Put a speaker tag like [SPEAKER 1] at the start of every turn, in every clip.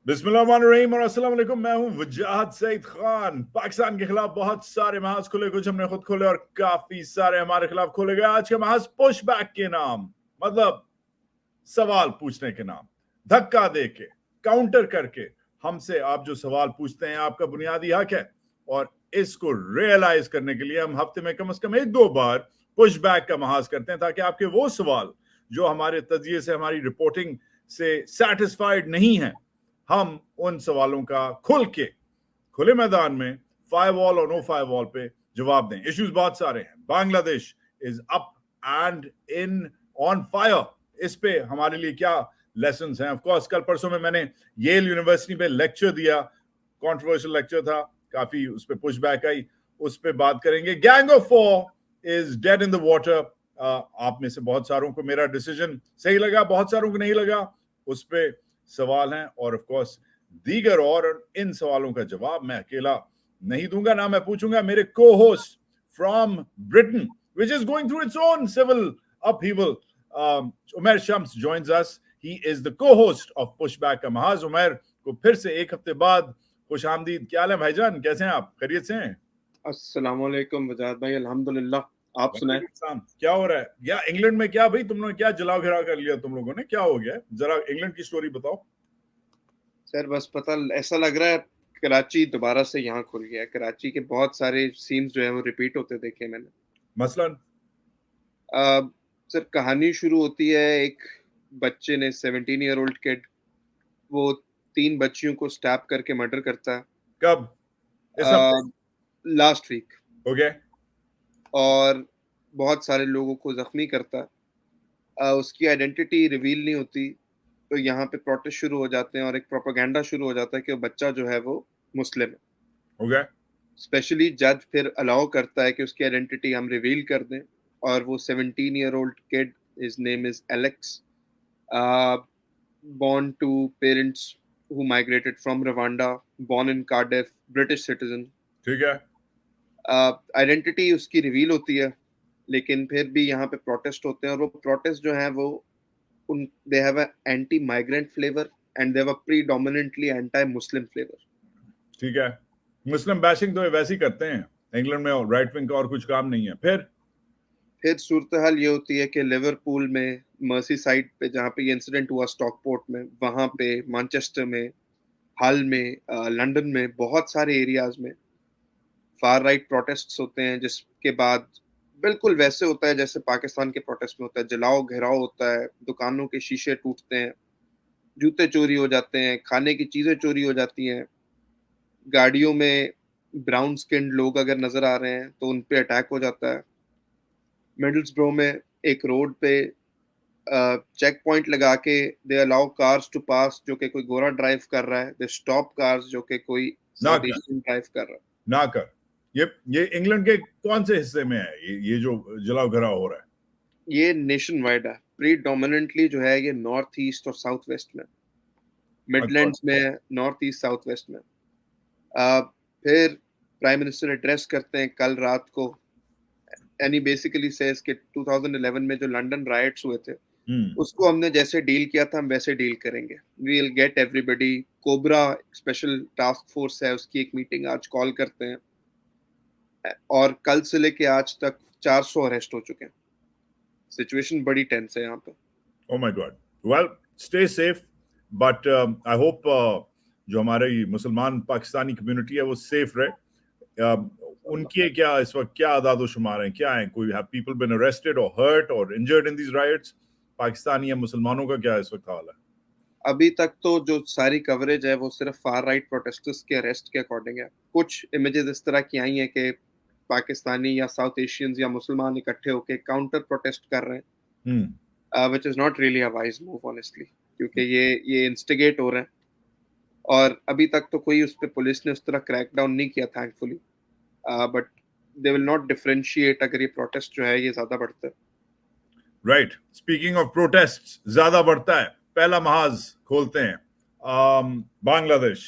[SPEAKER 1] बिस्मिल्लाहिर्रहमानिर्रहीम और अस्सलाम वालेकुम। मैं हूं वजाहत सईद खान। पाकिस्तान के खिलाफ बहुत सारे महाज खुले, कुछ हमने खुद खोले और काफी सारे हमारे खिलाफ खोले गए। आज के महाज पुश बैक के नाम, मतलब सवाल पूछने के नाम, धक्का दे के काउंटर करके हमसे आप जो सवाल पूछते हैं आपका बुनियादी हक है, और इसको रियलाइज करने के लिए हम हफ्ते में कम से कम एक दो बार पुश बैक का महाज करते हैं, ताकि आपके वो सवाल जो हमारे तजिए से, हमारी रिपोर्टिंग से सेटिस्फाइड नहीं है, हम उन सवालों का खुल के खुले मैदान में फाइव वॉल और नो फाइव वॉल पे जवाब दें। इश्यूज बहुत सारे हैं। Bangladesh is up and in on fire. इस पे हमारे लिए क्या लेसन्स हैं? ऑफ कोर्स कल परसों में मैंने येल यूनिवर्सिटी पे लेक्चर दिया, कंट्रोवर्शियल लेक्चर था, काफी उस पे पुश बैक आई, उस पे बात करेंगे। Gang of four is dead in the water. आप में से बहुत सारों को मेरा डिसीजन सही लगा, बहुत सारों को नहीं लगा, उस पे सवाल हैं। और ऑफ कोर्स दीगर और इन सवालों का जवाब मैं अकेला नहीं दूंगा, ना मैं पूछूंगा। मेरे को host from Britain, which is going through its own civil upheaval, Umair Shams joins us. He is the co-host of Pushback का महाज। उमर को फिर से एक हफ्ते बाद खुश आमदीद। क्या हाल है भाईजान, कैसे हैं आप? खैरियत से हैं?
[SPEAKER 2] अस्सलाम वालेकुम वजाहत भाई, अल्हम्दुलिल्लाह। आप सुनाएं।
[SPEAKER 1] क्या हो रहा है? या इंग्लैंड में क्या भाई, तुम लोगों ने क्या जलाओ घिराव कर लिया? तुम लोगों ने क्या हो गया? जरा इंग्लैंड की स्टोरी बताओ।
[SPEAKER 2] सर बस पता ऐसा लग रहा है कराची दोबारा से यहाँ खुल गया है। कराची के बहुत सारे सीन्स जो है वो रिपीट होते देखे मैंने।
[SPEAKER 1] मसलन
[SPEAKER 2] सर कहानी शुरू होती है एक बच्चे ने, 17 ईयर ओल्ड किड, वो 3 बच्चियों को स्टैप करके मर्डर करता है।
[SPEAKER 1] कब?
[SPEAKER 2] Last week.
[SPEAKER 1] ओके।
[SPEAKER 2] और बहुत सारे लोगों को जख्मी करता है। उसकी आइडेंटिटी रिवील नहीं होती, तो यहाँ पे प्रोटेस्ट शुरू हो जाते हैं और एक प्रोपेगेंडा शुरू हो जाता है कि बच्चा जो है वो मुस्लिम है।
[SPEAKER 1] ओके।
[SPEAKER 2] स्पेशली जज फिर अलाउ करता है कि उसकी आइडेंटिटी हम रिवील कर दें, और वो 17 year old kid, his name is Alex, born to parents who migrated from Rwanda, born in Cardiff, British citizen।
[SPEAKER 1] ठीक है।
[SPEAKER 2] आइडेंटिटी उसकी रिवील होती है, लेकिन फिर भी यहाँ पे प्रोटेस्ट होते हैं, और वो प्रोटेस्ट जो है वो they have an anti-migrant flavor and they have a predominantly anti-Muslim flavor।
[SPEAKER 1] ठीक है। मुस्लिम बैशिंग तो वैसे ही करते हैं इंग्लैंड में, और राइट विंग का और कुछ काम नहीं है।
[SPEAKER 2] फिर सूरत हाल ये होती है कि लिवरपूल में, मर्सी साइड पे जहाँ पे ये इंसिडेंट हुआ, स्टॉकपोर्ट में, वहाँ पे, मैनचेस्टर में, हल में, लंदन में, बहुत सारे एरियाज में फार राइट प्रोटेस्ट्स होते हैं, जिसके बाद बिल्कुल वैसे होता है जैसे पाकिस्तान के प्रोटेस्ट में होता है। जलाओ घेराव होता है, दुकानों के शीशे टूटते हैं, जूते चोरी हो जाते हैं, खाने की चीजें चोरी हो जाती हैं, गाड़ियों में ब्राउन स्किन्ड लोग अगर नजर आ रहे हैं तो उन पे अटैक हो जाता है। मिडल्सब्रो में एक रोड पे चेक पॉइंट लगा के दे अलाउ कार्स टू पास, जो कि कोई गोरा ड्राइव कर रहा है, दे स्टॉप कार्स जो कि कोई साउथ एशियन ड्राइव कर रहा है।
[SPEAKER 1] ना कर। ये इंग्लैंड के कौन से हिस्से में है ये जो जलाओ घराव हो रहा है?
[SPEAKER 2] ये नेशन वाइड है, प्रीडोमिनेंटली जो है ये नॉर्थ ईस्ट और साउथ वेस्ट में, मिडलैंड्स में, नॉर्थ ईस्ट साउथ वेस्ट में। फिर प्राइम मिनिस्टर एड्रेस करते हैं कल रात को, एनी बेसिकली सेज कि 2011 में जो लंदन राइट्स हुए थे उसको हमने जैसे डील किया था हम वैसे डील करेंगे। We will get everybody. Cobra special task force है, उसकी एक मीटिंग आज कॉल करते हैं, और कल से लेके आज तक 400 अरेस्ट हो चुके हैं। सिचुएशन बड़ी टेंस है यहाँ पे।
[SPEAKER 1] Oh my God. Well, stay safe, but I hope जो हमारी मुसलमान पाकिस्तानी कम्युनिटी है वो सेफ रहे। उनके क्या इस वक्त क्या आदाद शुमार हैं, क्या है? कोई हैव पीपल बीन अरेस्टेड और हर्ट और injured in these rights? Pakistani या मुसलमानों का क्या इस वक्त हाल है?
[SPEAKER 2] अभी तक तो जो सारी कवरेज है वो सिर्फ फार राइट प्रोटेस्टर्स के अरेस्ट के अकॉर्डिंग है। कुछ इमेजेस इस तरह की आई हैं कि पाकिस्तानी या साउथ एशियंस या मुसलमान इकट्ठे होकर काउंटर प्रोटेस्ट कर रहे हैं, which is not really a wise move honestly, क्योंकि ये इंस्टिगेट हो रहे हैं, और अभी तक तो कोई उस पर पुलिस ने उस तरह क्रैकडाउन नहीं किया thankfully, but they will not differentiate अगर ये प्रोटेस्ट जो है ये ज्यादा बढ़ता है।
[SPEAKER 1] राइट। स्पीकिंग ऑफ प्रोटेस्ट ज्यादा बढ़ता है, पहला महाज खोलते हैं। बांग्लादेश।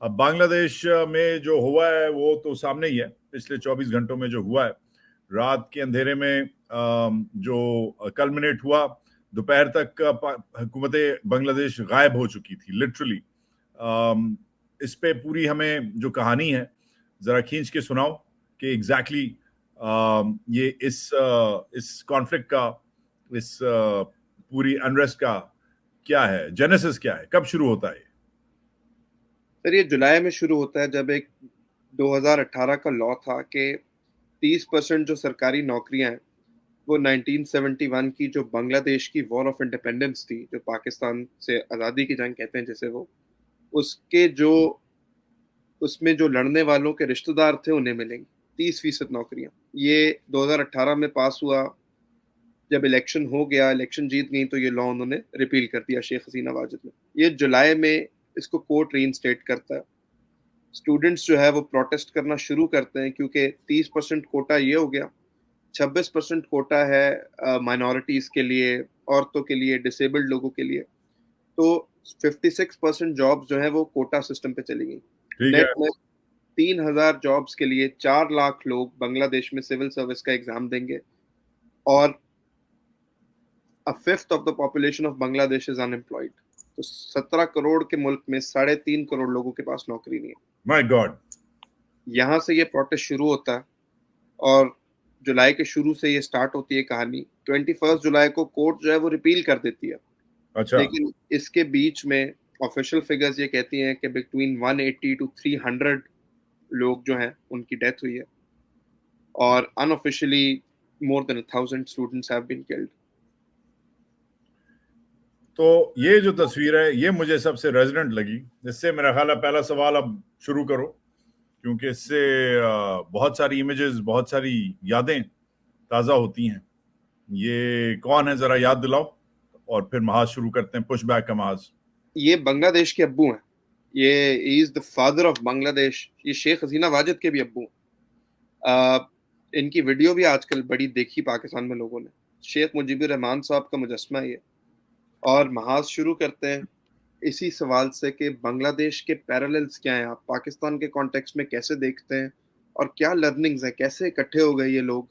[SPEAKER 1] अब बांग्लादेश में जो हुआ है वो तो सामने ही है। पिछले 24 घंटों में जो हुआ है, रात के अंधेरे में जो कल्मिनेट हुआ, दोपहर तक हुकूमत बांग्लादेश गायब हो चुकी थी लिटरली। इस पे पूरी हमें जो कहानी है जरा खींच के सुनाओ कि एग्जैक्टली ये इस कॉन्फ्लिक्ट का, इस पूरी अनरेस्ट का क्या है, जेनेसिस क्या है, कब शुरू होता है?
[SPEAKER 2] सर, ये जुलाई में शुरू होता है जब एक 2018 का लॉ था कि 30% जो सरकारी नौकरियां हैं वो 1971 की जो बांग्लादेश की वॉर ऑफ इंडिपेंडेंस थी, जो पाकिस्तान से आज़ादी की जंग कहते हैं जैसे वो, उसके जो उसमें जो लड़ने वालों के रिश्तेदार थे उन्हें मिलेंगी 30% नौकरियां। ये 2018 में पास हुआ। जब इलेक्शन हो गया, इलेक्शन जीत गई, तो ये लॉ उन्होंने रिपील कर दिया शेख हसीना वाजिद ने। ये जुलाई में इसको कोर्ट रीइंस्टेट करता है। स्टूडेंट्स जो है वो प्रोटेस्ट करना शुरू करते हैं क्योंकि 30% कोटा ये हो गया, 26% कोटा है माइनॉरिटीज के लिए, औरतों के लिए, डिसेबल्ड लोगों के लिए। तो 56% जॉब्स जो है वो कोटा सिस्टम पे चली गई।
[SPEAKER 1] ठीक है।
[SPEAKER 2] नेट में 3000 जॉब्स के लिए 4 लाख लोग बांग्लादेश में सिविल सर्विस का एग्जाम देंगे, और a fifth of the population of Bangladesh is unemployed। तो 17 करोड़ के मुल्क में 3.5 करोड़ लोगों के पास नौकरी नहीं है।
[SPEAKER 1] My God.
[SPEAKER 2] यहाँ से ये प्रोटेस्ट शुरू होता है और जुलाई के शुरू से ये स्टार्ट होती है कहानी। 21 जुलाई को कोर्ट जो है वो रिपील कर देती है।
[SPEAKER 1] अच्छा।
[SPEAKER 2] लेकिन इसके बीच में ऑफिशियल फिगर्स ये कहती हैं कि बिटवीन 180 to 300 लोग जो हैं उनकी डेथ हुई है, और unofficially more than 1000 students have been killed.
[SPEAKER 1] तो ये जो तस्वीर है ये मुझे सबसे रेजिडेंट लगी। इससे मेरा ख्याल है पहला सवाल अब शुरू करो, क्योंकि इससे बहुत सारी इमेजेस, बहुत सारी यादें ताज़ा होती हैं। ये कौन है, जरा याद दिलाओ, और फिर महाज शुरू करते हैं, पुश बैक का महाज।
[SPEAKER 2] ये बांग्लादेश के अब्बू हैं। ये is the father of Bangladesh. ये शेख हसीना वाजिद के भी अब्बू हैं। इनकी वीडियो भी आजकल बड़ी देखी पाकिस्तान में लोगों ने। शेख मुजीबुर रहमान साहब का मुजस्मा है ये। और महाज शुरू करते हैं इसी सवाल से कि बांग्लादेश के पैरेलल्स क्या हैं, आप पाकिस्तान के कॉन्टेक्स्ट में कैसे देखते हैं, और क्या लर्निंग्स हैं, कैसे इकट्ठे हो गए ये लोग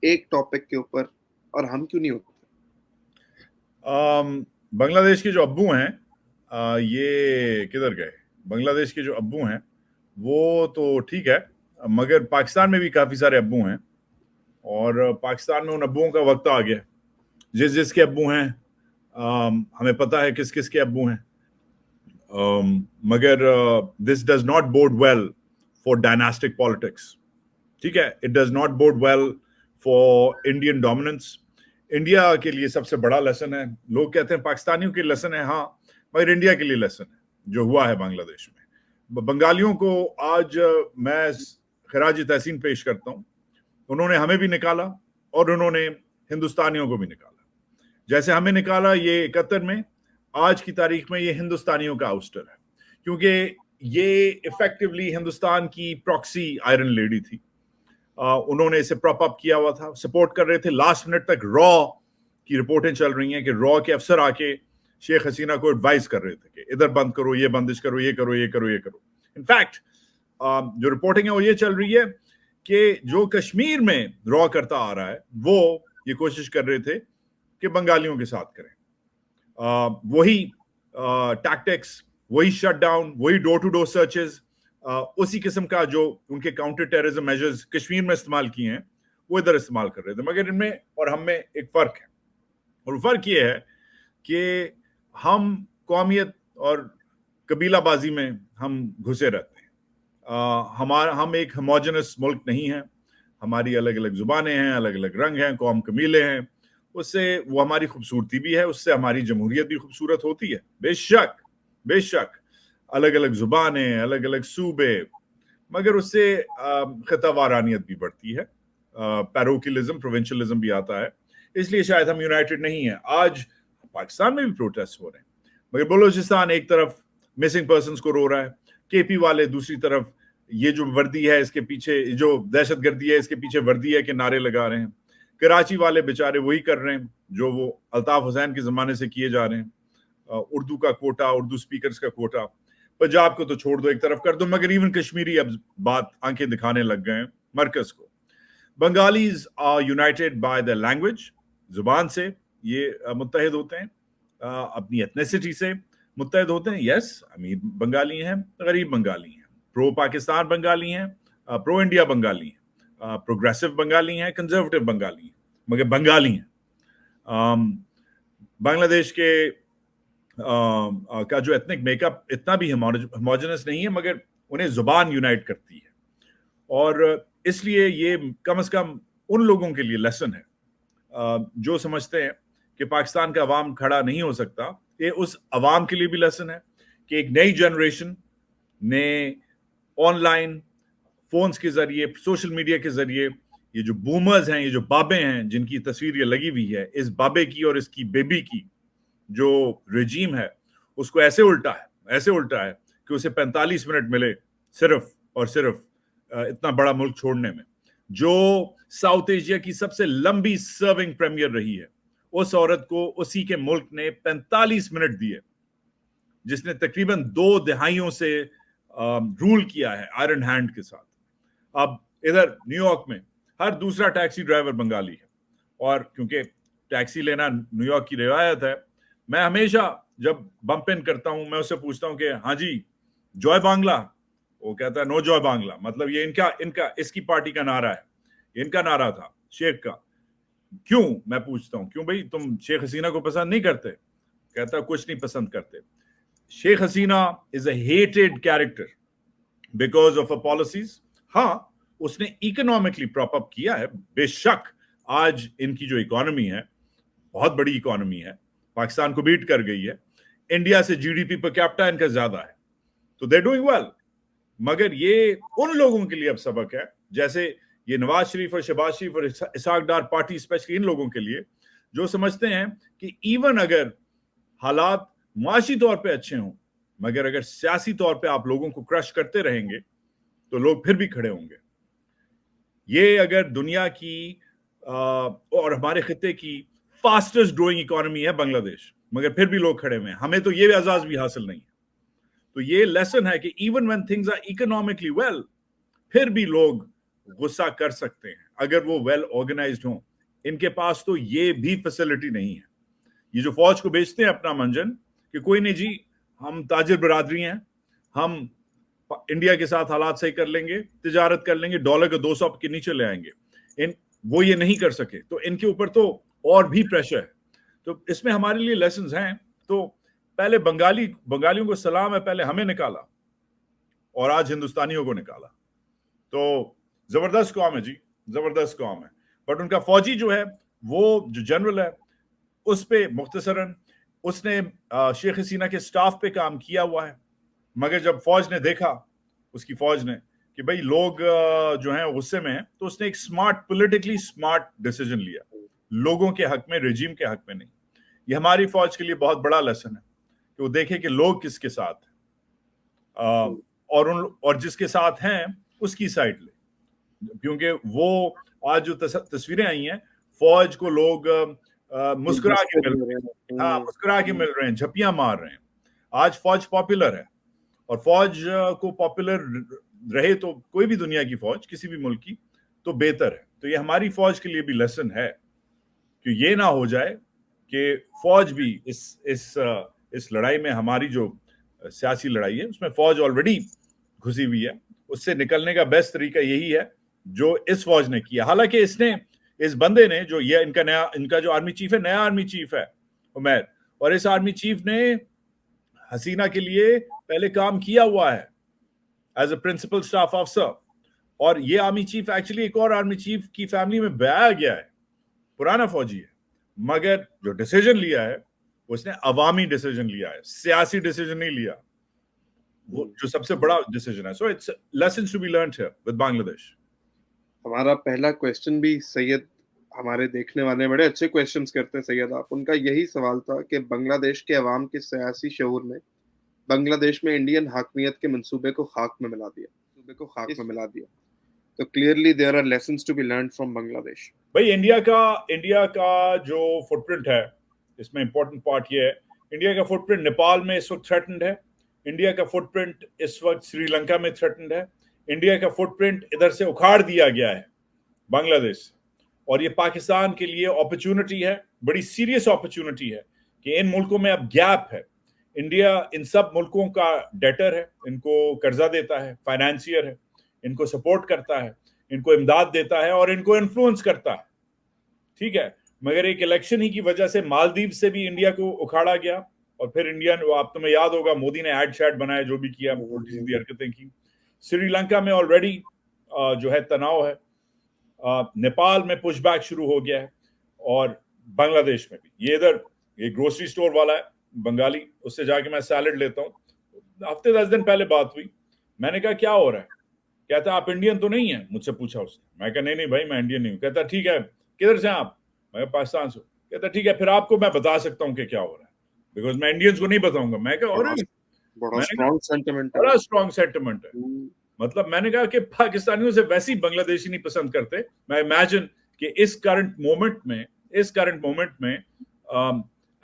[SPEAKER 2] एक टॉपिक के ऊपर, और हम क्यों नहीं होते?
[SPEAKER 1] बांग्लादेश के जो अब्बू हैं, ये किधर गए? बांग्लादेश के जो अब्बू हैं वो तो ठीक है, मगर पाकिस्तान में भी काफी सारे अब्बू हैं, और पाकिस्तान में उन अब्बुओं का वक्त आ गया। जिस जिसके अब्बू हैं हमें पता है किस किस के अब्बू हैं, मगर this does not board well for dynastic politics. ठीक है, it does not board well for Indian dominance. India के लिए सबसे बड़ा लेसन है, लोग कहते हैं पाकिस्तानियों के लेसन है, हाँ, मगर इंडिया के लिए लेसन है जो हुआ है बांग्लादेश में। बंगालियों को आज मैं खराज तहसीन पेश करता हूँ। उन्होंने हमें भी निकाला और उन्होंने हिंदुस्तानियों को भी निकाला। जैसे हमें निकाला ये 71 में, आज की तारीख में ये हिंदुस्तानियों का आउस्टर है, क्योंकि ये इफेक्टिवली हिंदुस्तान की प्रॉक्सी आयरन लेडी थी। उन्होंने इसे प्रॉप अप किया हुआ था, सपोर्ट कर रहे थे। लास्ट मिनट तक रॉ की रिपोर्टें चल रही हैं कि रॉ के अफसर आके शेख हसीना को एडवाइस कर रहे थे कि इधर बंद करो, ये बंदिश करो, ये करो, ये करो, ये करो। इनफैक्ट जो रिपोर्टिंग है वो ये चल रही है कि जो कश्मीर में रॉ करता आ रहा है वो ये कोशिश कर रहे थे कि बंगालियों के साथ करें। वही टैक्टिक्स, वही शटडाउन, वही डोर टू डोर सर्चेस, उसी किस्म का जो उनके काउंटर टेररिज्म मेजर्स कश्मीर में इस्तेमाल किए हैं वो इधर इस्तेमाल कर रहे थे। मगर इनमें और हम में एक फर्क है, और फर्क ये है कि हम कौमियत और कबीलाबाजी में हम घुसे रहते हैं। हम एक होमोजेनस मुल्क नहीं है। हमारी अलग अलग जुबानें हैं, अलग अलग रंग हैं, कौम कबीले हैं। उससे वो हमारी खूबसूरती भी है, उससे हमारी जमहूरियत भी खूबसूरत होती है। बेशक बेशक अलग अलग जुबानें, अलग अलग सूबे, मगर उससे खितावारानियत भी बढ़ती है, पैरोकिलिज्म, प्रोविंशियलिज्म भी आता है। इसलिए शायद हम यूनाइटेड नहीं है। आज पाकिस्तान में भी प्रोटेस्ट हो रहे हैं, मगर बलूचिस्तान एक तरफ मिसिंग पर्सन्स को रो रहा है, केपी वाले दूसरी तरफ ये जो वर्दी है इसके पीछे, जो दहशतगर्दी है इसके पीछे वर्दी है के नारे लगा रहे हैं। कराची वाले बेचारे वही कर रहे हैं जो वो अल्ताफ हुसैन के जमाने से किए जा रहे हैं, उर्दू का कोटा, उर्दू स्पीकर्स का कोटा। पंजाब को तो छोड़ दो, एक तरफ कर दो, मगर इवन कश्मीरी अब बात आंखें दिखाने लग गए हैं मरकज को। Bengalis are united by the language, जुबान से ये मुत्तहिद होते हैं, अपनी एथनिसिटी से, मुत्तहद होते हैं। यस, अमीर बंगाली हैं, गरीब बंगाली हैं, प्रो पाकिस्तान बंगाली हैं, प्रो इंडिया बंगाली हैं, प्रोग्रेसिव बंगाली हैं, कंजर्वेटिव बंगाली हैं, मगर बंगाली हैं। बांग्लादेश के का जो एथनिक मेकअप इतना भी होमोजेनस नहीं है, मगर उन्हें जुबान यूनाइट करती है, और इसलिए ये कम से कम उन लोगों के लिए लेसन है जो समझते हैं कि पाकिस्तान का अवाम खड़ा नहीं हो सकता। ये उस अवाम के लिए भी लेसन है कि एक नई जनरेशन ने ऑनलाइन फोन्स के जरिए, सोशल मीडिया के जरिए, ये जो बूमर्स हैं, ये जो बाबे हैं जिनकी तस्वीर ये लगी हुई है, इस बाबे की और इसकी बेबी की जो रजीम है उसको ऐसे उल्टा है कि उसे 45 मिनट मिले सिर्फ और सिर्फ इतना बड़ा मुल्क छोड़ने में। जो साउथ एशिया की सबसे लंबी सर्विंग प्रीमियर रही है, उस औरत को उसी के मुल्क ने 45 मिनट दिए, जिसने तकरीबन 2 दहाइयों से रूल किया है आयरन हैंड के साथ। अब इधर न्यूयॉर्क में हर दूसरा टैक्सी ड्राइवर बंगाली है, और क्योंकि टैक्सी लेना न्यूयॉर्क की रिवायत है, मैं हमेशा जब बम्प इन करता हूं मैं उससे पूछता हूं कि हाँ जी जॉय बांग्ला, वो कहता है नो जॉय बांग्ला। मतलब ये इनका इसकी पार्टी का नारा है, इनका नारा था शेख का। क्यों, मैं पूछता हूं, क्यों भाई तुम शेख हसीना को पसंद नहीं करते? कहता कुछ नहीं पसंद करते। Sheikh Hasina is a hated character because of a policies. हाँ, उसने इकोनॉमिकली प्रॉप अप किया है, बेशक आज इनकी जो इकोनॉमी है बहुत बड़ी इकोनॉमी है, पाकिस्तान को बीट कर गई है, इंडिया से जीडीपी पर कैपिटा इनका ज्यादा है, तो दे डूइंग वेल। मगर ये उन लोगों के लिए अब सबक है, जैसे ये नवाज शरीफ और शहबाज शरीफ और इसहाक डार पार्टी, स्पेशली इन लोगों के लिए जो समझते हैं कि इवन अगर हालात माशी तौर पे अच्छे हों, मगर अगर सियासी तौर पे आप लोगों को क्रश करते रहेंगे तो लोग फिर भी खड़े होंगे। ये अगर दुनिया की और हमारे खिते की फास्टेस्ट ग्रोइंग इकोनॉमी है बांग्लादेश, मगर फिर भी लोग खड़े हुए हैं, हमें तो ये एजाज भी हासिल नहीं है। तो ये लेसन है कि even when things are economically well, फिर भी लोग गुस्सा कर सकते हैं अगर वो वेल ऑर्गेनाइज्ड हों। इनके पास तो ये भी फैसिलिटी नहीं है। ये जो फौज को बेचते हैं अपना मंजन कि कोई नहीं जी, हम ताजिर बरादरी हैं, हम इंडिया के साथ हालात सही कर लेंगे, तिजारत कर लेंगे, डॉलर के 200 के नीचे ले आएंगे, वो ये नहीं कर सके, तो इनके ऊपर तो और भी प्रेशर है। तो इसमें हमारे लिए लेसन्स हैं। तो पहले बंगालियों को सलाम है, पहले हमें निकाला और आज हिंदुस्तानियों को निकाला। तो जबरदस्त कौम है जी, जबरदस्त कौम है। बट उनका फौजी जो है, वो जो जनरल है, उस पे मुख्तसरन उसने शेख हसीना के स्टाफ पे काम किया हुआ है, मगर जब फौज ने देखा, उसकी फौज ने, कि भाई लोग जो हैं गुस्से में हैं, तो उसने एक पॉलिटिकली स्मार्ट डिसीजन लिया, लोगों के हक में, रेजिम के हक में नहीं। ये हमारी फौज के लिए बहुत बड़ा लेसन है कि वो देखे कि लोग किसके साथ हैं, और जिसके साथ हैं उसकी साइड ले। क्योंकि वो आज जो तस्वीरें आई हैं, फौज को लोग मुस्कुरा के मिल रहे हैं, हाँ मुस्कुरा के मिल रहे हैं, झपियां मार रहे हैं। आज फौज पॉपुलर है, और फौज को पॉपुलर रहे तो कोई भी दुनिया की फौज, किसी भी मुल्क की, तो बेहतर है। तो ये हमारी फौज के लिए भी लेसन है कि ये ना हो जाए कि फौज भी इस लड़ाई में, हमारी जो सियासी लड़ाई है उसमें फौज ऑलरेडी घुसी हुई है, उससे निकलने का बेस्ट तरीका यही है जो इस फौज ने किया। हालांकि इस बंदे ने, जो ये इनका जो आर्मी चीफ है, नया आर्मी चीफ है उमैर, और इस आर्मी चीफ ने हसीना के लिए पहले काम किया हुआ है as a principal staff officer, और ये आर्मी चीफ एक्चुअली एक और आर्मी चीफ की फैमिली में बयाया गया है, पुराना फौजी है, मगर जो डिसीजन लिया है उसने अवामी डिसीजन लिया है, सियासी डिसीजन नहीं लिया, वो जो सबसे बड़ा डिसीजन है। So it's lessons to be learned here with Bangladesh.
[SPEAKER 2] हमारा पहला क्वेश्चन भी सैयद, हमारे देखने वाले बड़े अच्छे क्वेश्चंस करते हैं सैयद आप, उनका यही सवाल था कि बांग्लादेश के अवाम के सियासी शऊर ने बांग्लादेश में इंडियन हाकमियत के मंसूबे को खाक में मिला दिया, तो clearly there are lessons to be learned from Bangladesh.
[SPEAKER 1] भाई इंडिया का जो फुटप्रिंट है, इसमें इंपॉर्टेंट पार्ट ये है, इंडिया का फुटप्रिंट नेपाल में इस वक्त थ्रेटन्ड है, इंडिया का फुटप्रिंट इस वक्त श्रीलंका में थ्रेटन्ड है, इंडिया का फुटप्रिंट इधर से उखाड़ दिया गया है बांग्लादेश, और ये पाकिस्तान के लिए अपॉर्चुनिटी है, बड़ी सीरियस अपॉर्चुनिटी है कि इन मुल्कों में अब गैप है, इंडिया इन सब मुल्कों का डेटर है, इनको कर्जा देता है, फाइनेंसियर है, इनको सपोर्ट करता है, इनको इमदाद देता है और इनको इन्फ्लुएंस करता है, ठीक है। मगर एक इलेक्शन ही की वजह से मालदीव से भी इंडिया को उखाड़ा गया और फिर इंडियन, आप तुम्हें याद होगा मोदी ने एड शैड बनाया, जो भी किया, उल्टी सीधी हरकतें की। श्रीलंका में ऑलरेडी जो है तनाव है, नेपाल में पुशबैक शुरू हो गया है और बांग्लादेश में भी। ये इधर ये ग्रोसरी स्टोर वाला है बंगाली, उससे जाके मैं सैलड लेता हूँ, हफ्ते 10 दिन पहले बात हुई, मैंने कहा क्या हो रहा है, कहता आप इंडियन तो नहीं है, मुझसे पूछा उसने। मैं कहा नहीं भाई मैं इंडियन नहीं हूँ। कहता ठीक है किधर से आप, मैं पाकिस्तान से। कहता ठीक है फिर आपको मैं बता सकता हूँ कि क्या हो रहा है, बिकॉज मैं इंडियंस को नहीं बताऊंगा। मैं कहा और
[SPEAKER 2] बड़ा स्ट्रॉन्ग सेंटिमेंट है,
[SPEAKER 1] बड़ा स्ट्रॉन्ग सेंटिमेंट है। मतलब मैंने कहा कि पाकिस्तानियों से वैसे ही बांग्लादेशी नहीं पसंद करते। मैं इमेजिन कि इस करंट मोमेंट में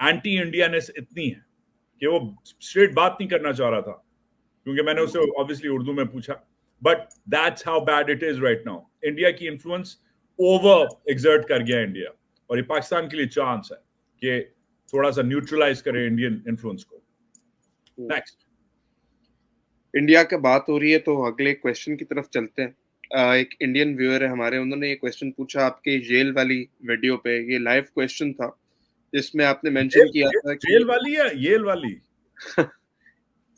[SPEAKER 1] एंटी इंडियनेस इतनी है कि वो स्ट्रेट बात नहीं करना चाह रहा था, क्योंकि मैंने उसे ऑब्वियसली उर्दू में पूछा। But that's how bad it is right now. India की इन्फ्लुएंस ओवर एक्सर्ट कर गया इंडिया, और ये पाकिस्तान के लिए चांस है कि थोड़ा सा न्यूट्रलाइज करे इंडियन इन्फ्लुएंस को। नेक्स्ट,
[SPEAKER 2] इंडिया की बात हो रही है तो अगले क्वेश्चन की तरफ चलते हैं। एक इंडियन व्यूअर है हमारे, उन्होंने ये क्वेश्चन पूछा आपके जेल वाली वीडियो पे। ये लाइव क्वेश्चन था जिसमें आपने मेंशन किया था कि
[SPEAKER 1] जेल वाली है, येल वाली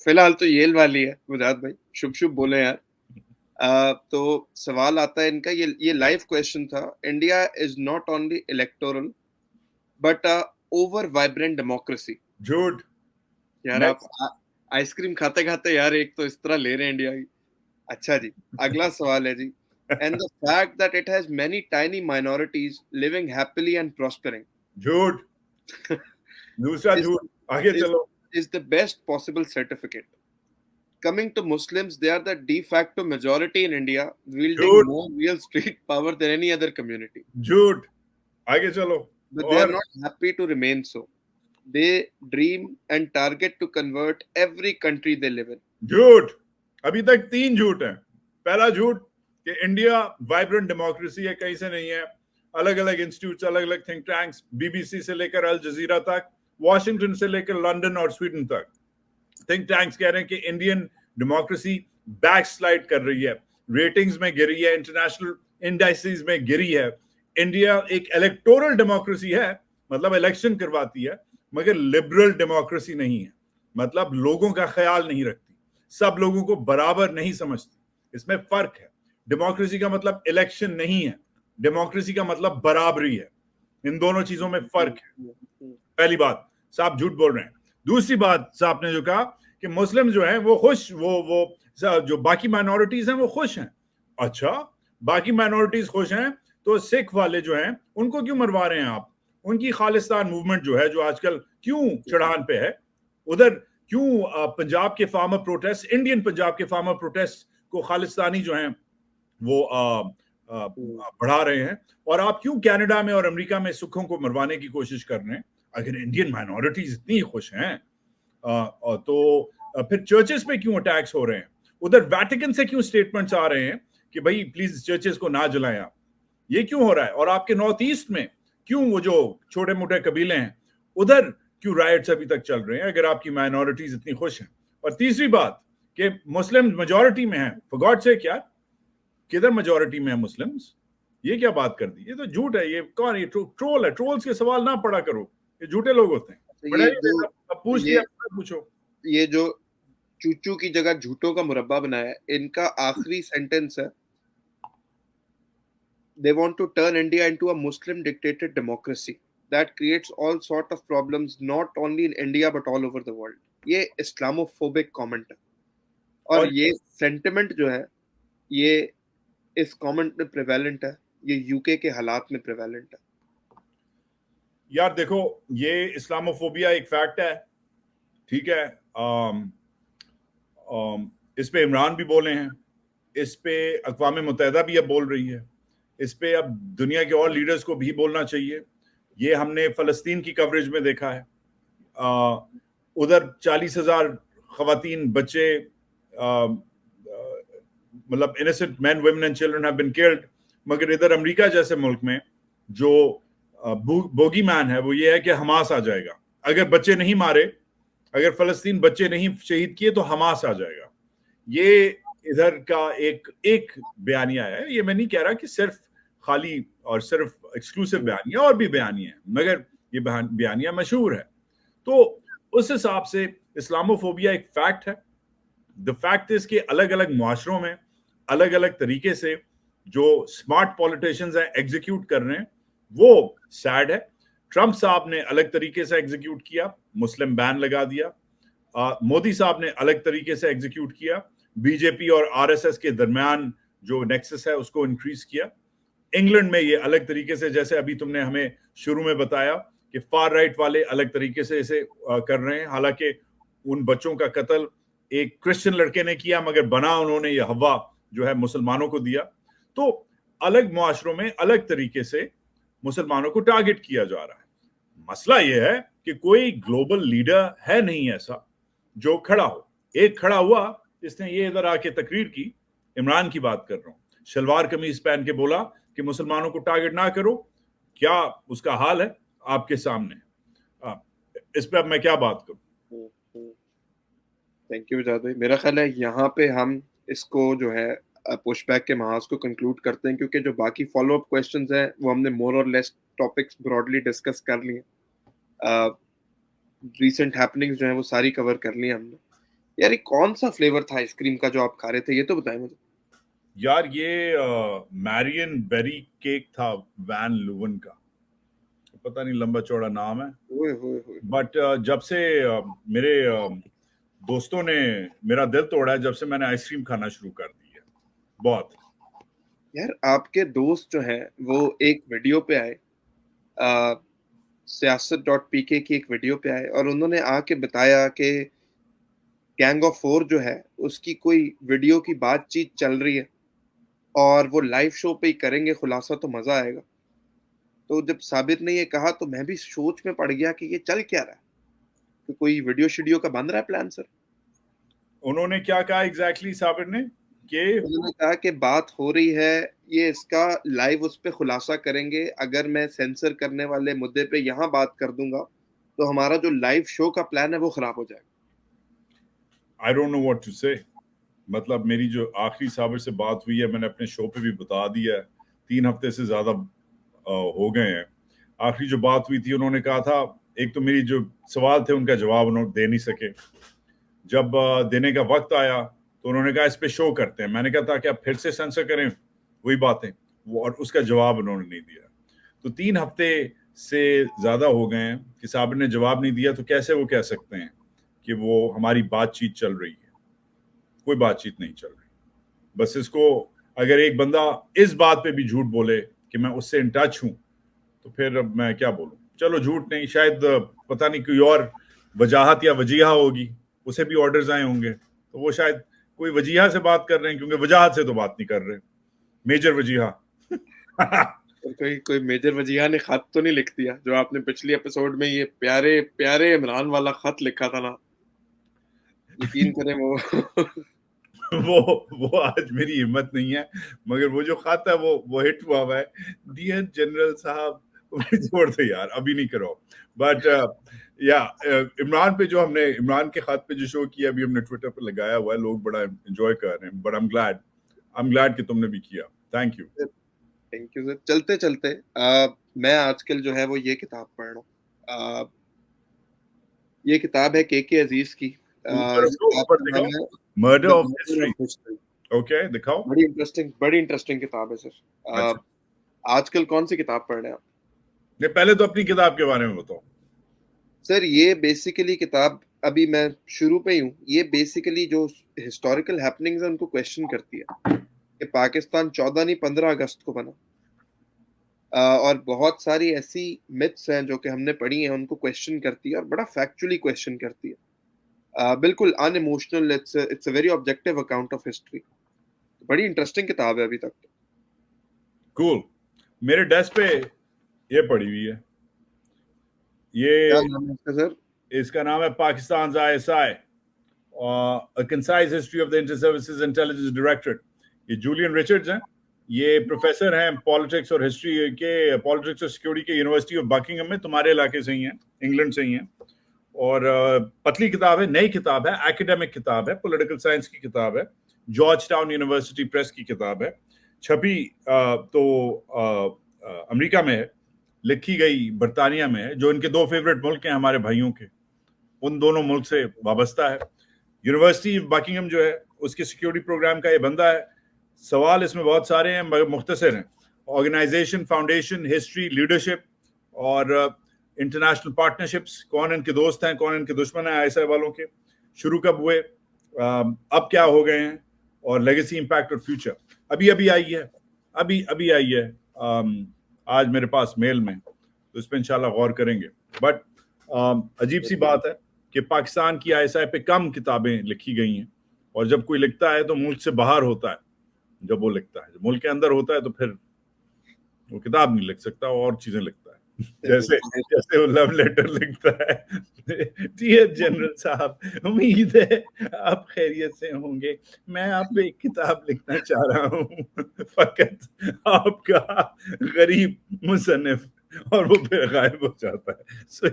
[SPEAKER 2] फिलहाल तो येल वाली है मुजाद भाई, शुभ शुभ बोले यार। तो सवाल आता है इनका, ये लाइव क्वेश्चन था। India is not only electoral but over vibrant democracy.
[SPEAKER 1] झूठ
[SPEAKER 2] यार आप आइसक्रीम खाते खाते यार एक तो इस तरह ले रहे हैं इंडिया की। अच्छा जी, अगला सवाल है जी, and the fact that it has many tiny minorities living happily and prospering.
[SPEAKER 1] झूठ दूसरा झूठ, आगे चलो।
[SPEAKER 2] is the best possible certificate. Coming to Muslims, they are the de facto majority in India, wielding more real street power than any other community.
[SPEAKER 1] झूठ, आगे चलो।
[SPEAKER 2] But they are not happy to remain so. They dream and target to convert every country they live in.
[SPEAKER 1] झूठ, अभी तक 3 झूठ हैं। पहला झूठ कि इंडिया वाइब्रेंट डेमोक्रेसी है, कहीं से नहीं है। अलग अलग इंस्टीट्यूट, अलग अलग थिंक टैंक्स, बीबीसी से लेकर अल जजीरा तक, वॉशिंगटन से लेकर लंदन और स्वीडन तक थिंक टैंक्स कह रहे हैं कि इंडियन डेमोक्रेसी बैकस्लाइड कर रही है, रेटिंग्स में गिरी है, इंटरनेशनल इंडाइसेस में गिरी है। इंडिया एक इलेक्टोरल डेमोक्रेसी है, मतलब इलेक्शन करवाती है, मगर लिबरल डेमोक्रेसी नहीं है, मतलब लोगों का ख्याल नहीं रखती, सब लोगों को बराबर नहीं समझती। इसमें फर्क है। डेमोक्रेसी का मतलब इलेक्शन नहीं है, डेमोक्रेसी का मतलब बराबरी है। इन दोनों चीजों में फर्क है। पहली बात, साहब झूठ बोल रहे हैं। दूसरी बात, साहब ने जो कहा कि मुस्लिम जो हैं वो खुश, वो जो बाकी माइनॉरिटीज हैं वो खुश हैं। अच्छा, बाकी माइनॉरिटीज खुश हैं तो सिख वाले जो हैं उनको क्यों मरवा रहे हैं आप? उनकी खालिस्तान मूवमेंट जो है, जो आजकल क्यों चढ़ान पे है, उधर क्यों पंजाब के फार्मर प्रोटेस्ट, इंडियन पंजाब के फार्मर प्रोटेस्ट को खालिस्तानी जो हैं वो बढ़ा रहे हैं, और आप क्यों कनाडा में और अमेरिका में सिखों को मरवाने की कोशिश कर रहे हैं? अगर इंडियन माइनॉरिटीज इतनी खुश हैं तो फिर चर्चेस पे क्यों अटैक्स हो रहे हैं? उधर वैटिकन से क्यों स्टेटमेंट्स आ रहे हैं कि भाई प्लीज चर्चेस को ना जलाएं आप? ये क्यों हो रहा है? और आपके नॉर्थ ईस्ट में क्यों वो जो छोटे मोटे कबीले हैं उधर क्यों राइट्स अभी तक चल रहे हैं, अगर आपकी माइनॉरिटीज इतनी खुश हैं? और तीसरी बात कि मुस्लिम मेजॉरिटी में है, फॉर गॉड से क्या, किधर मेजॉरिटी में है मुस्लिम्स? ये क्या बात कर दी? ये तो झूठ है। ये कौन, ये ट्रोल है। ट्रोल्स के सवाल ना पढ़ा करो, ये झूठे लोग होते हैं। पूछो।
[SPEAKER 2] ये जो चूचू की जगह झूठों का मुरब्बा बनाया है, इनका आखिरी सेंटेंस है, they want to turn India into a Muslim dictated democracy that creates all sort of problems not only in India but all over the world. ये इस्लामोफोबिक कमेंट है, और ये सेंटिमेंट जो है ये इस कमेंट में प्रेवेलेंट है, ये यूके के हालात में प्रेवेलेंट है।
[SPEAKER 1] यार देखो, ये इस्लामोफोबिया एक फैक्ट है, ठीक है। इस पे इमरान भी बोले हैं, इस पे अक़वाम मुत्तहिदा भी अब बोल रही है, इस पे अब दुनिया के और लीडर्स को भी बोलना चाहिए। ये हमने फ़लस्तीन की कवरेज में देखा है। उधर 40,000 ख़वातीन, बच्चे, मतलब innocent man, women and children have been killed. मगर इधर अमेरिका जैसे मुल्क में जो बोगी मैन है वो ये है कि हमास आ जाएगा। अगर बच्चे नहीं मारे, अगर फलस्तीन बच्चे नहीं शहीद किए तो हमास आ जाएगा। ये इधर का एक बयानिया है। ये मैं नहीं कह रहा कि सिर्फ खाली और सिर्फ एक्सक्लूसिव बयानिया, और भी बयानिया है, मगर ये बयानिया मशहूर है। तो उस हिसाब से इस्लामोफोबिया एक फैक्ट है। द फैक्ट इज कि अलग अलग मुआशरों में अलग अलग तरीके से जो स्मार्ट पॉलिटिशियंस हैं एग्जीक्यूट कर रहे हैं, वो सैड है। ट्रंप साहब ने अलग तरीके से एग्जीक्यूट किया, मुस्लिम बैन लगा दिया। मोदी साहब ने अलग तरीके से एग्जीक्यूट किया, बीजेपी और आरएसएस के दरमियान जो नेक्सस है उसको इंक्रीज किया। इंग्लैंड में ये अलग तरीके से, जैसे अभी तुमने हमें शुरू में बताया कि फार राइट वाले अलग तरीके से इसे कर रहे हैं। हालांकि उन बच्चों का कत्ल एक क्रिश्चियन लड़के ने किया, मगर बना उन्होंने ये हवा जो है मुसलमानों को दिया। तो अलग मुआशरों में अलग तरीके से मुसलमानों को टारगेट किया जा रहा है। मसला यह है कि कोई ग्लोबल लीडर है नहीं ऐसा जो खड़ा हो। एक खड़ा हुआ जिसने ये इधर आके तकरीर की, इमरान की बात कर रहा हूं, शलवार कमीज पहन के बोला कि मुसलमानों को टारगेट ना करो। क्या उसका हाल है आपके सामने। इस पे अब मैं क्या बात करूं।
[SPEAKER 2] थैंक यू जादू। मेरा ख्याल है यहाँ पे हम इसको जो है पुशबैक के महाज को कंक्लूड करते हैं, क्योंकि जो बाकी फॉलो अप क्वेश्चंस हैं वो हमने मोर और लेस टॉपिक्स ब्रॉडली डिस्कस कर लिए। रीसेंट हैपनिंग्स जो है वो सारी कवर कर ली हमने। यार ये कौन सा फ्लेवर था आइसक्रीम का जो आप खा रहे थे, ये तो बताएं मुझे।
[SPEAKER 1] यार ये मैरियन बेरी केक था, वैन लुवन का। पता नहीं, लंबा चौड़ा नाम है। बट जब से मेरे दोस्तों ने मेरा दिल तोड़ा है, जब से मैंने आइसक्रीम खाना शुरू कर दी है। बहुत।
[SPEAKER 2] यार आपके दोस्त जो है वो एक वीडियो पे आए, siyaasat.pk की एक वीडियो पे आए और उन्होंने आके बताया कि गैंग ऑफ 4 जो है उसकी कोई वीडियो की बातचीत चल रही है और वो लाइव शो पे ही करेंगे खुलासा, तो मजा आएगा। तो जब साबिर ने ये कहा तो मैं भी सोच में पड़ गया कि ये चल क्या रहा है, कि कोई वीडियो शेडियो का बन रहा है प्लान। सर
[SPEAKER 1] उन्होंने क्या कहा एग्जैक्टली साबिर ने?
[SPEAKER 2] उन्होंने कहा कि बात हो रही है, ये इसका लाइव उस पे खुलासा करेंगे। अगर मैं सेंसर करने वाले मुद्दे पे यहाँ बात कर दूंगा तो हमारा जो लाइव शो का प्लान है वो खराब हो जाएगा।
[SPEAKER 1] I don't know what to say. मतलब मेरी जो आखिरी साबिर से बात हुई है, मैंने अपने शो पे भी बता दिया है, 3 हफ्ते से ज्यादा हो गए हैं। आखिरी जो बात हुई थी, उन्होंने कहा था, एक तो मेरी जो सवाल थे उनका जवाब उन्होंने दे नहीं सके। जब देने का वक्त आया तो उन्होंने कहा इस पे शो करते हैं। मैंने कहा था कि आप फिर से सेंसर करें वही बातें, वो, और उसका जवाब उन्होंने नहीं दिया। तो 3 हफ्ते से ज्यादा हो गए हैं कि साबिर ने जवाब नहीं दिया, तो कैसे वो कह सकते हैं कि वो हमारी बातचीत चल रही है? कोई बातचीत नहीं चल रही। बस इसको, अगर एक बंदा इस बात पे भी झूठ बोले कि मैं उससे इन टच हूं, तो फिर अब मैं क्या बोलूं। चलो झूठ नहीं, शायद पता नहीं कोई और वजाहत या वजीहा होगी, उसे भी ऑर्डर्स आए होंगे, तो वो शायद कोई वजीहा से बात कर रहे हैं, क्योंकि वजाहत से तो बात नहीं कर रहे। मेजर वजीहा।
[SPEAKER 2] कोई मेजर वजीहा ने खत तो नहीं लिख दिया जो आपने पिछली एपिसोड में ये प्यारे प्यारे इमरान वाला खत लिखा था ना? यकीन करें
[SPEAKER 1] वो आज मेरी हिम्मत नहीं है, मगर वो जो खत है वो हिट हुआ है। डियर जनरल साहब, छोड़ दो यार, अभी नहीं करो। बट या इमरान पे जो हमने इमरान के खत पे जो शो किया अभी हमने ट्विटर पे लगाया हुआ है, लोग बड़ा एंजॉय कर रहे हैं। बट आई एम ग्लैड कि तुमने भी किया। Thank you
[SPEAKER 2] sir. चलते चलते मैं आजकल जो है वो ये किताब पढ़ रहा हूँ। ये किताब है के अजीज की।
[SPEAKER 1] Murder of history. ओके, दिखाओ।
[SPEAKER 2] बड़ी इंटरेस्टिंग किताब है सर। आजकल कौन सी किताब पढ़ रहे हैं आप?
[SPEAKER 1] नहीं, पहले तो अपनी किताब के बारे में बताओ।
[SPEAKER 2] सर ये बेसिकली किताब, अभी मैं शुरू पे ही हूँ, ये बेसिकली जो हिस्टोरिकल हैपनिंग्स है उनको क्वेश्चन करती है कि पाकिस्तान 14 नहीं 15 अगस्त को बना। और बहुत सारी ऐसी मिथ्स हैं जो कि हमने पढ़ी हैं, उनको क्वेश्चन करती है और बड़ा फैक्चुअली क्वेश्चन करती है। बिल्कुल unemotional, it's a very objective account of history. बड़ी इंटरेस्टिंग किताब है अभी तक।
[SPEAKER 1] कूल। मेरे डेस्क पे ये पड़ी हुई है। ये
[SPEAKER 2] क्या नाम है इसका सर?
[SPEAKER 1] इसका नाम है Pakistan ISI, A Concise History of the Inter-Services Intelligence Directorate। ये जूलियन रिचर्ड्स हैं। ये प्रोफेसर हैं पॉलिटिक्स और हिस्ट्री के, पॉलिटिक्स और सिक्योरिटी के यूनिवर्सिटी ऑफ बकिंगम में, तुम्हारे इलाके से ही हैं, इंग्लैंड से ही हैं। और पतली किताब है, नई किताब है, एकेडमिक किताब है, पॉलिटिकल साइंस की किताब है, जॉर्ज टाउन यूनिवर्सिटी प्रेस की किताब है, छपी अमेरिका में है, लिखी गई बर्तानिया में है, जो इनके दो फेवरेट मुल्क हैं हमारे भाइयों के, उन दोनों मुल्क से वाबस्ता है। यूनिवर्सिटी बकिंघम जो है उसके सिक्योरिटी प्रोग्राम का ये बंदा है। सवाल इसमें बहुत सारे हैं मगर मुख्तसर हैं। ऑर्गेनाइजेशन, फाउंडेशन, हिस्ट्री, लीडरशिप और इंटरनेशनल पार्टनरशिप्स, कौन इनके दोस्त हैं, कौन इनके दुश्मन हैं आईएसआई वालों के, शुरू कब हुए, अब क्या हो गए हैं, और लेगेसी, इंपैक्ट और फ्यूचर। अभी आई है, अभी आई है आज मेरे पास मेल में, तो इस पर इंशाल्लाह गौर करेंगे। बट अजीब सी बात है कि पाकिस्तान की आईएसआई पे कम किताबें लिखी गई हैं, और जब कोई लिखता है तो मुल्क से बाहर होता है। जब वो लिखता है, जब मुल्क के अंदर होता है तो फिर वो किताब नहीं लिख सकता, और चीजें लिखता है। जैसे वो लव लेटर लिखता है, डियर जनरल साहब, उम्मीद है आप खैरियत से होंगे, मैं आप पे एक किताब लिखना चाह रहा हूँ, फकत आपका गरीब मुसन्निफ, और वो फिर गायब हो जाता है। सो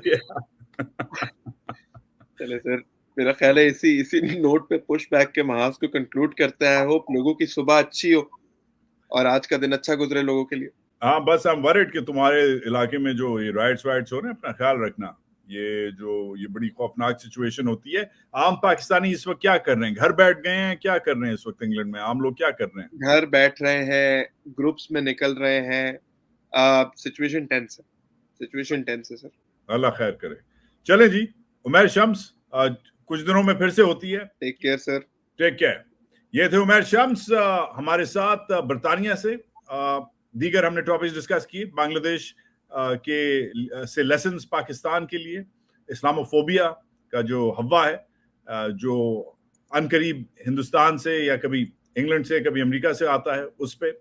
[SPEAKER 2] चले सर, मेरा ख्याल है इसी नोट पे पुश बैक के महाज को कंक्लूड करते हैं। होप लोगों की सुबह अच्छी हो और आज का दिन अच्छा गुजरे लोगों के लिए।
[SPEAKER 1] हाँ, बस हम वरिड कि तुम्हारे इलाके में जो ये राइट्स हो रहे हैं, अपना ख्याल रखना। ये बड़ी खौफनाक सिचुएशन होती है। आम पाकिस्तानी इस वक्त क्या कर रहे हैं? घर बैठ गए हैं? क्या कर रहे हैं इस वक्त इंग्लैंड में आम लोग? क्या कर रहे हैं?
[SPEAKER 2] घर बैठ रहे हैं, ग्रुप्स में निकल रहे हैं। सिचुएशन टेंस है सर।
[SPEAKER 1] अल्लाह खैर करे। चले जी, उमैर शम्स कुछ दिनों में फिर से होती है।
[SPEAKER 2] Take care sir.
[SPEAKER 1] Take care. ये थे उमैर शम्स हमारे साथ बर्तानिया से। दीगर हमने टॉपिक्स डिस्कस किए, बांग्लादेश के से लेसन्स पाकिस्तान के लिए, इस्लामोफोबिया का जो हवा है, जो अनकरीब हिंदुस्तान से या कभी इंग्लैंड से कभी अमेरिका से आता है, उस पे,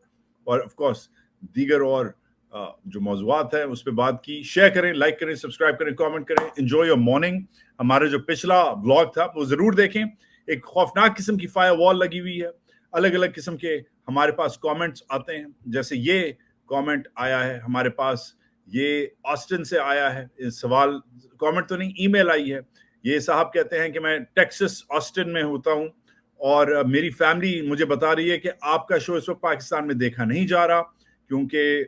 [SPEAKER 1] और ऑफ कोर्स दीगर और जो मौजूआत है उस पर बात की। शेयर करें, लाइक करें, सब्सक्राइब करें, कमेंट करें। Enjoy your morning. हमारे जो पिछला व्लॉग था वो जरूर देखें। एक खौफनाक किस्म की फायर वॉल लगी हुई है, अलग अलग किस्म के हमारे पास कमेंट्स आते हैं। जैसे ये कमेंट आया है हमारे पास, ये ऑस्टिन से आया है। इस सवाल, कमेंट तो नहीं, ईमेल आई है। ये साहब कहते हैं कि मैं टेक्सास ऑस्टिन में होता हूं और मेरी फैमिली मुझे बता रही है कि आपका शो इस वक्त पाकिस्तान में देखा नहीं जा रहा क्योंकि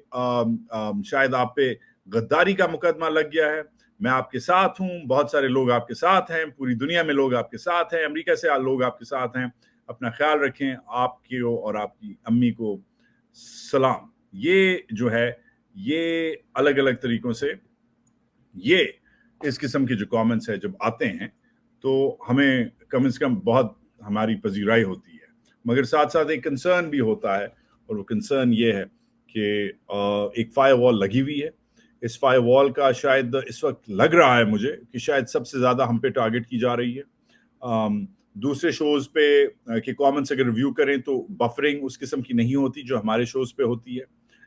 [SPEAKER 1] शायद आप पे गद्दारी का मुकदमा लग गया है। मैं आपके साथ हूं, बहुत सारे लोग आपके साथ हैं, पूरी दुनिया में लोग आपके साथ हैं, अमेरिका से लोग आपके साथ हैं। अपना ख्याल रखें। आपकी और आपकी अम्मी को सलाम। ये जो है, ये अलग अलग तरीकों से ये इस किस्म के जो कमेंट्स है जब आते हैं तो हमें कम से कम बहुत हमारी पजीराई होती है, मगर साथ साथ एक कंसर्न भी होता है। और वो कंसर्न ये है कि एक फायर वॉल लगी हुई है। इस फायर वॉल का शायद इस वक्त लग रहा है मुझे कि शायद सबसे ज्यादा हम पे टारगेट की जा रही है। दूसरे शोज पे के कमेंट्स अगर रिव्यू करें तो बफरिंग उस किस्म की नहीं होती जो हमारे शोज पे होती है।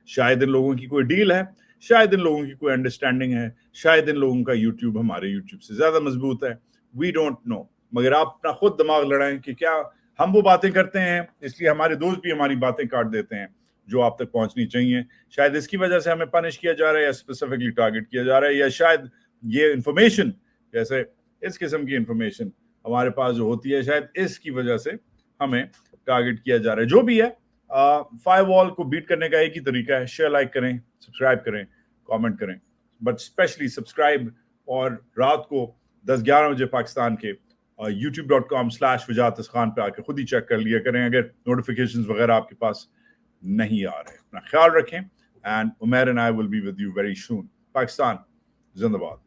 [SPEAKER 1] शायद इन लोगों की कोई डील है, शायद इन लोगों की कोई अंडरस्टैंडिंग है, शायद इन लोगों का यूट्यूब हमारे यूट्यूब से ज्यादा मजबूत है। We don't know. मगर आप अपना खुद दिमाग लड़ाएं कि क्या हम वो बातें करते हैं इसलिए हमारे दोस्त भी हमारी बातें काट देते हैं जो आप तक पहुंचनी चाहिए। शायद इसकी वजह से हमें पनिश किया जा रहा है या स्पेसिफिकली टारगेट किया जा रहा है, या शायद ये इंफॉर्मेशन, जैसे इस किस्म की इंफॉर्मेशन हमारे पास जो होती है, शायद इसकी वजह से हमें टारगेट किया जा रहा है। जो भी है, फायर वॉल को बीट करने का एक ही तरीका है, शेयर, लाइक करें, सब्सक्राइब करें, कमेंट करें, बट स्पेशली सब्सक्राइब। और रात को 10-11 बजे पाकिस्तान के youtube.com/वजाहत खान पे आके खुद ही चेक कर लिया करें अगर नोटिफिकेशंस वगैरह आपके पास नहीं आ रहे। अपना ख्याल रखें, and Umair and I will be with you very soon. Pakistan जिंदाबाद।